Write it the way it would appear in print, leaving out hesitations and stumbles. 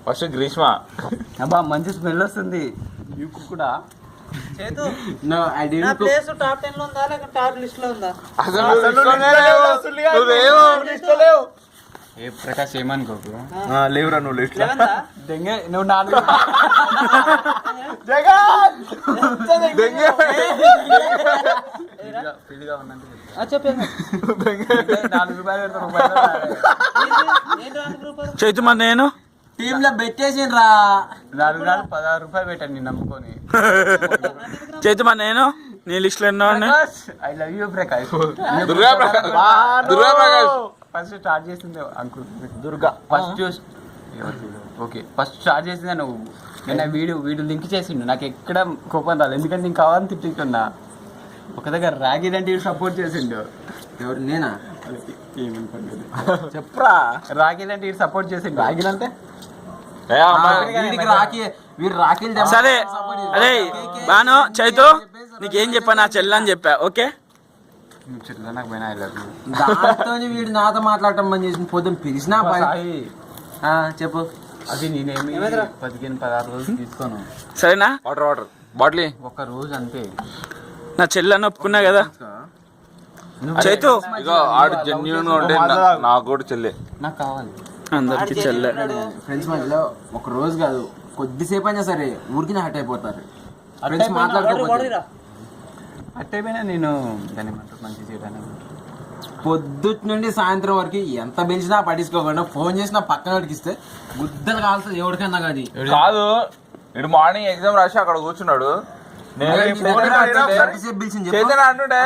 First Greeshma. అబ్బా మంచి smell వస్తుంది కూడా. టాప్ 10 లో ఉందా లేక టాప్ లిస్ట్ లో ఉందా? ఏ ప్రకాష్ ఏమనుకోకు. లేవురా నువ్వు లిస్ట్ దెంగే నువ్వు 4 ఫీల్గా ఉన్నందుకు చెప్పాను. 4 రూపాయలు చైతు మరి నేను టీమ్ లో పెట్టేసిండ్రా 16 రూపాయలు పెట్టండి నేను నమ్ముకొని. చైతు మరి నేను నీ లిస్ట్ లో ఎన్నో I love you Prakash. Durga Prakash first start చేసింది uncle Durga. First okay first start చేసిందా నువ్వు. నేను వీడు లింక్ చేసిండు. నాకు ఎక్కడ కోపం రాదు ఎందుకంటే నేను కావాలని తిట్టుకున్నా. ఒక దగ్గర రాగిదంటే సపోర్ట్ చేసిండు. ఎవరు నేనా? ఏమనుకోలేదు చెప్పరా. రాగిదంటే సపోర్ట్ చేసిండు. రాగిలంటే సరే. అరే బాను చైతు నీకేం చెప్పా నా చెల్లని చెప్పా. ఓకే నాకు పోయినా దాంతో వీడు నాతో మాట్లాడటం మనం చేసిన పొద్దున్న పిలిచినా చెప్పు. అది నేనేమి 15-16 రోజులు తీసుకోను. సరేనా. వాటర్ బాటిల్ ఒక రోజు అంతే. నా చెల్లని ఒప్పుకున్నా కదా చైతు. ఇగో ఆడు జెన్యూన్ గా ఉంటే నాకు కూడా చెల్లె. నాకు కావాలి. అందరికి చెల్లె. ఫ్రెండ్స్ మధ్యలో ఒక రోజు కాదు కొద్దిసేపు అయినా సరే ఊరికి హట్ అయిపోతారు. ఫ్రెండ్స్ మాట్లాడుకోకపోతే అట్టయిపోయినా నేను దాన్ని మంచి చేయడానికి పొద్దుటి నుండి సాయంత్రం వరకు ఎంత పెంచినా పట్టించుకోకుండా ఫోన్ చేసినా పక్కన వాడికి ఇస్తే గుద్దలు కాలుతుంది ఎవరికైనా కానీ. కాదు ఇటు మార్నింగ్ ఎగ్జామ్ రాసి అక్కడ కూర్చున్నాడు. నేను పిలిచింది అంటుండే